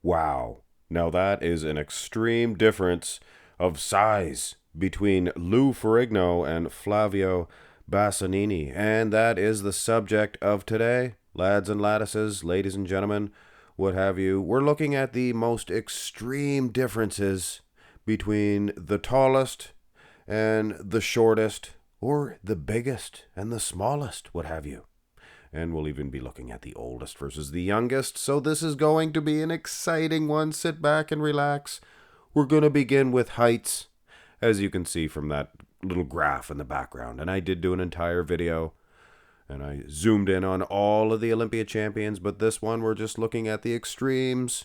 Wow. Now that is an extreme difference of size between Lou Ferrigno and Flavio Bassanini. And that is the subject of today. Lads and laddises, ladies and gentlemen, what have you. We're looking at the most extreme differences between the tallest and the shortest, or the biggest and the smallest, what have you. And we'll even be looking at the oldest versus the youngest. So this is going to be an exciting one. Sit back and relax. We're going to begin with heights, as you can see from that little graph in the background. And I did do an entire video, and I zoomed in on all of the Olympia champions. But this one, we're just looking at the extremes.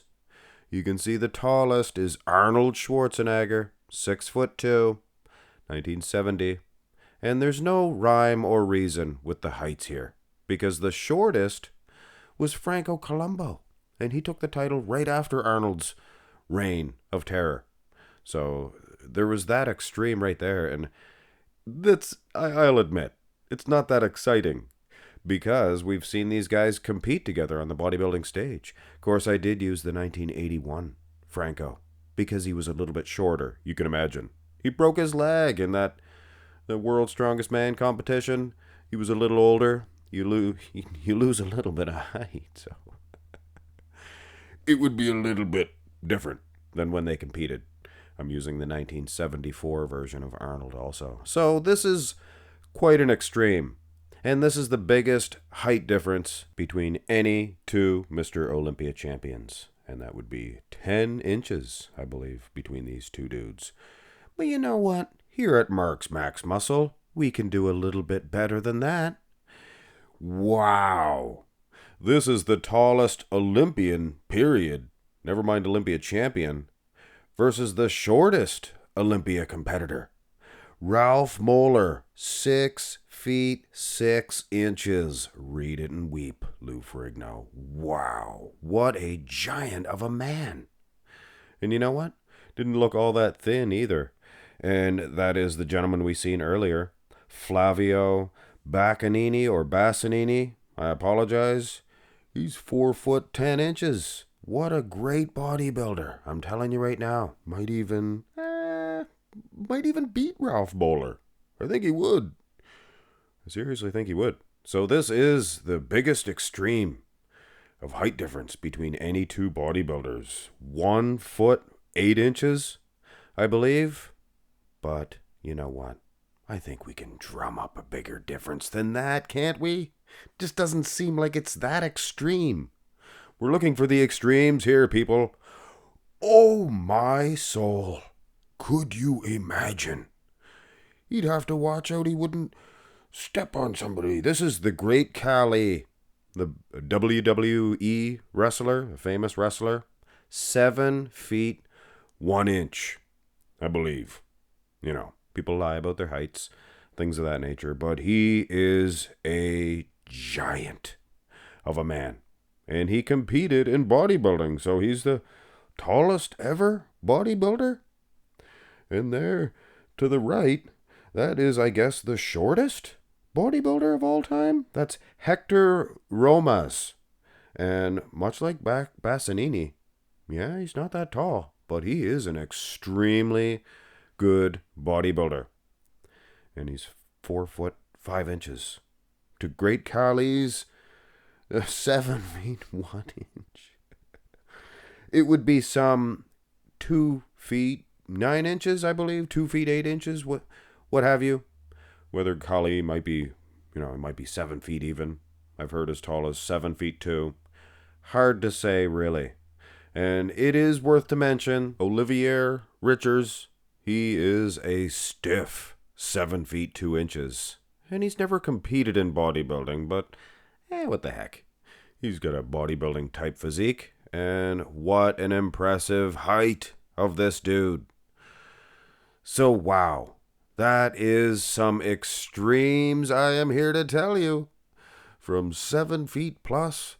You can see the tallest is Arnold Schwarzenegger, 6'2", 1970. And there's no rhyme or reason with the heights here, because the shortest was Franco Columbu, and he took the title right after Arnold's reign of terror. So there was that extreme right there, and I'll admit, it's not that exciting, because we've seen these guys compete together on the bodybuilding stage. Of course, I did use the 1981 Franco, because he was a little bit shorter, you can imagine. He broke his leg in the World's Strongest Man competition. He was a little older. You lose a little bit of height, so it would be a little bit different than when they competed. I'm using the 1974 version of Arnold also. So this is quite an extreme, and this is the biggest height difference between any two Mr. Olympia champions, and that would be 10 inches, I believe, between these two dudes. But you know what? Here at Mark's Max Muscle, we can do a little bit better than that. Wow. This is the tallest Olympian, period, never mind Olympia champion, versus the shortest Olympia competitor. Ralph Moeller, 6 feet 6 inches. Read it and weep, Lou Ferrigno. Wow, what a giant of a man. And you know what? Didn't look all that thin either. And that is the gentleman we seen earlier, Flavio Bassanini, I apologize. He's 4'10". What a great bodybuilder. I'm telling you right now. Might even beat Ralph Moeller. I think he would. I seriously think he would. So this is the biggest extreme of height difference between any two bodybuilders. 1 foot 8 inches, I believe. But you know what? I think we can drum up a bigger difference than that, can't we? Just doesn't seem like it's that extreme. We're looking for the extremes here, people. Oh my soul. Could you imagine? He'd have to watch out he wouldn't step on somebody. This is the Great Khali, the WWE wrestler, a famous wrestler. 7 feet 1 inch, I believe. You know, people lie about their heights, things of that nature, but he is a giant of a man. And he competed in bodybuilding, so he's the tallest ever bodybuilder. And there, to the right, that is, I guess, the shortest bodybuilder of all time. That's Hector Romas. And much like Bassanini, yeah, he's not that tall, but he is an extremely good bodybuilder. And he's 4'5". To Great Khali's 7 feet 1 inch. It would be some 2 feet 9 inches, I believe. 2 feet 8 inches, what have you. Whether Khali might be, it might be 7 feet even. I've heard as tall as 7 feet 2. Hard to say, really. And it is worth to mention, Olivier Richards, he is a stiff 7 feet 2 inches. And he's never competed in bodybuilding, but what the heck. He's got a bodybuilding type physique, and what an impressive height of this dude. So wow, that is some extremes I am here to tell you. From 7 feet plus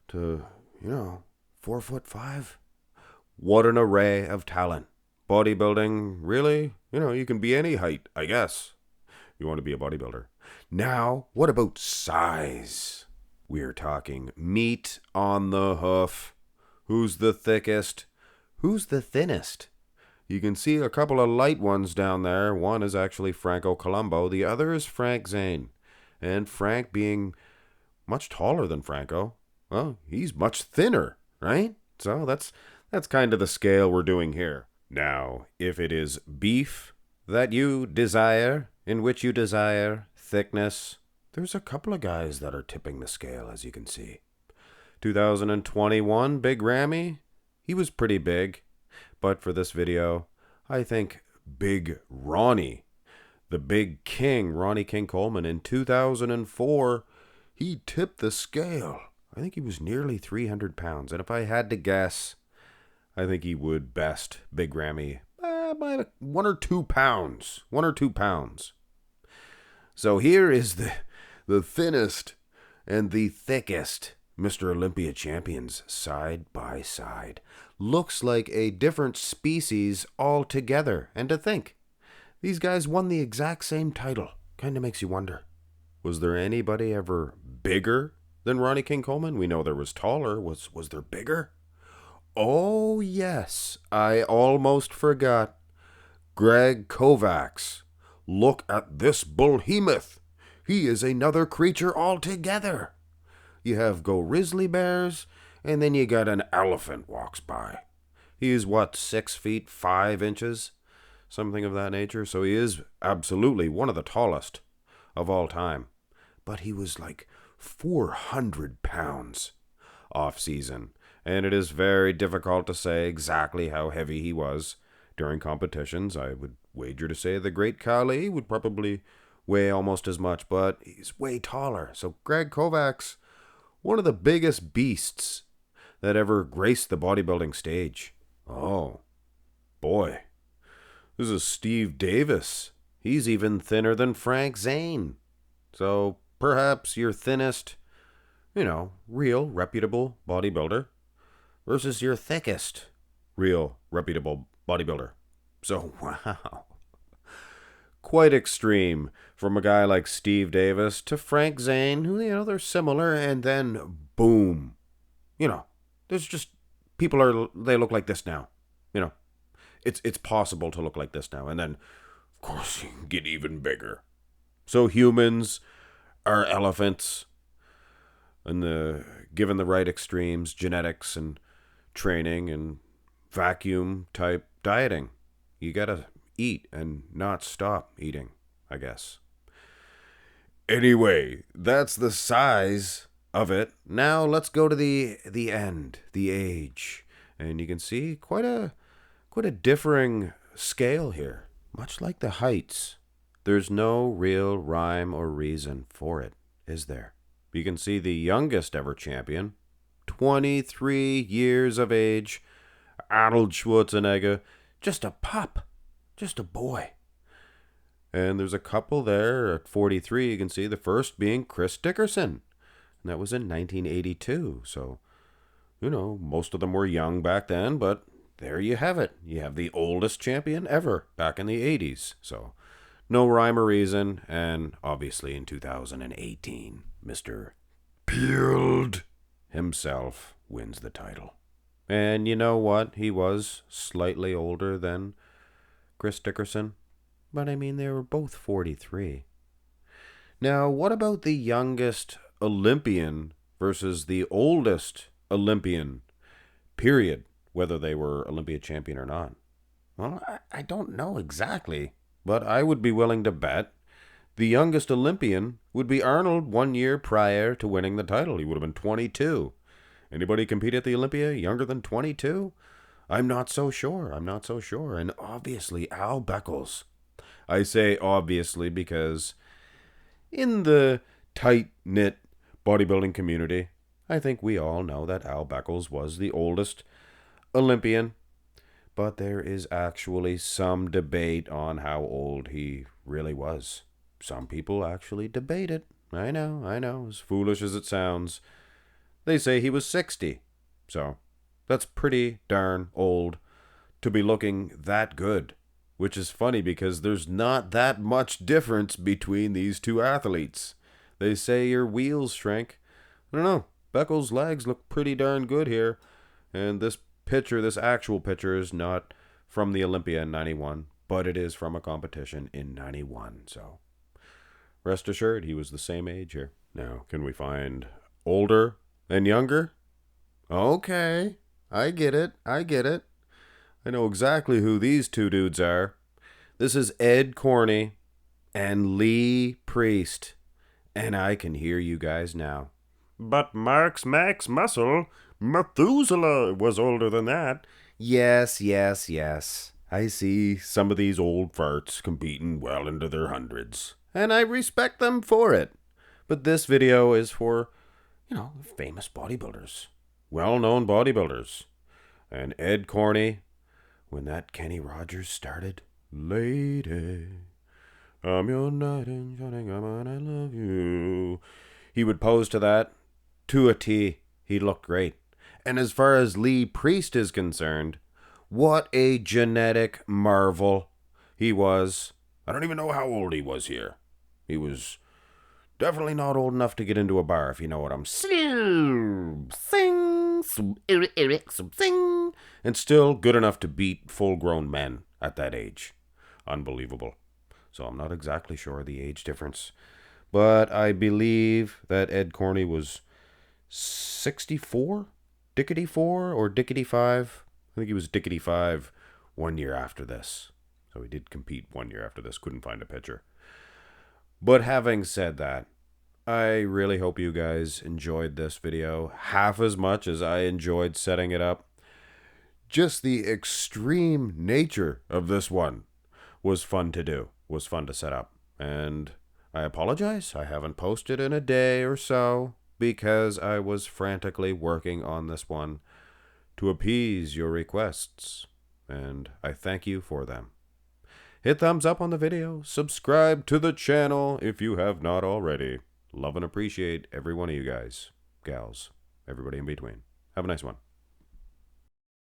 to, 4'5". What an array of talent. Bodybuilding, really? You can be any height, I guess. You want to be a bodybuilder. Now, what about size? We're talking meat on the hoof. Who's the thickest? Who's the thinnest? You can see a couple of light ones down there. One is actually Franco Columbu. The other is Frank Zane. And Frank, being much taller than Franco, well, he's much thinner, right? So that's kind of the scale we're doing here. Now, if it is beef that you desire, in which you desire thickness, there's a couple of guys that are tipping the scale, as you can see. 2021, Big Ramy, he was pretty big. But for this video, I think Big Ronnie, the Big King, Ronnie King Coleman, in 2004, he tipped the scale. I think he was nearly 300 pounds. And if I had to guess, I think he would best Big Ramy by 1 or 2 pounds. 1 or 2 pounds. So here is the thinnest and the thickest Mr. Olympia champions side by side. Looks like a different species altogether. And to think, these guys won the exact same title. Kind of makes you wonder. Was there anybody ever bigger than Ronnie King Coleman? We know there was taller. Was there bigger? Oh, yes. I almost forgot. Greg Kovacs. Look at this behemoth. He is another creature altogether. You have grizzly bears, and then you got an elephant walks by. He is, 6 feet 5 inches? Something of that nature. So he is absolutely one of the tallest of all time. But he was like 400 pounds off season. And it is very difficult to say exactly how heavy he was during competitions. I would wager to say the Great Khali would probably weigh almost as much, but he's way taller. So Greg Kovacs, one of the biggest beasts that ever graced the bodybuilding stage. Oh, boy. This is Steve Davis. He's even thinner than Frank Zane. So perhaps your thinnest, real, reputable bodybuilder versus your thickest, real, reputable bodybuilder. So, wow. Quite extreme from a guy like Steve Davis to Frank Zane, who, they're similar, and then boom. There's just, they look like this now. It's possible to look like this now. And then, of course, you can get even bigger. So humans are elephants. And given the right extremes, genetics and training and vacuum type dieting, you gotta eat and not stop eating, I guess. Anyway, that's the size of it. Now let's go to the end, the age. And you can see quite a differing scale here. Much like the heights, there's no real rhyme or reason for it, is there? You can see the youngest ever champion, 23 years of age, Arnold Schwarzenegger, just a pup, just a boy. And there's a couple there at 43, you can see the first being Chris Dickerson. And that was in 1982. So, most of them were young back then, but there you have it. You have the oldest champion ever back in the 80s. So, no rhyme or reason. And obviously in 2018, Mr. Peeled himself wins the title. And you know what? He was slightly older than Chris Dickerson. But I mean, they were both 43. Now, what about the youngest Olympian versus the oldest Olympian, period, whether they were Olympia champion or not? Well, I don't know exactly, but I would be willing to bet the youngest Olympian would be Arnold 1 year prior to winning the title. He would have been 22. Anybody compete at the Olympia younger than 22? I'm not so sure. And obviously, Al Beckles. I say obviously because in the tight-knit bodybuilding community, I think we all know that Al Beckles was the oldest Olympian. But there is actually some debate on how old he really was. Some people actually debate it. I know, as foolish as it sounds. They say he was 60. So, that's pretty darn old to be looking that good. Which is funny because there's not that much difference between these two athletes. They say your wheels shrank. I don't know. Beckles' legs look pretty darn good here. And this picture, this actual picture, is not from the Olympia in 91, but it is from a competition in 91. So rest assured, he was the same age here. Now, can we find older and younger? Okay, I get it. I get it. I know exactly who these two dudes are. This is Ed Corney and Lee Priest. And I can hear you guys now. But Max Muscle, Methuselah was older than that. Yes. I see some of these old farts competing well into their hundreds. And I respect them for it. But this video is for, famous bodybuilders. Well-known bodybuilders. And Ed Corney, when that Kenny Rogers started, Lady, I'm your knight in shining armor and I love you. He would pose to that to a T. He looked great. And as far as Lee Priest is concerned, what a genetic marvel he was. I don't even know how old he was here. He was definitely not old enough to get into a bar, if you know what I'm saying. And still good enough to beat full-grown men at that age. Unbelievable. So I'm not exactly sure of the age difference. But I believe that Ed Corney was 64? Dickety 4 or Dickety 5? I think he was Dickety 5 1 year after this. So he did compete 1 year after this. Couldn't find a picture. But having said that, I really hope you guys enjoyed this video half as much as I enjoyed setting it up. Just the extreme nature of this one was fun to do, was fun to set up. And I apologize, I haven't posted in a day or so because I was frantically working on this one to appease your requests, and I thank you for them. Hit thumbs up on the video, subscribe to the channel if you have not already. Love and appreciate every one of you guys, gals, everybody in between. Have a nice one.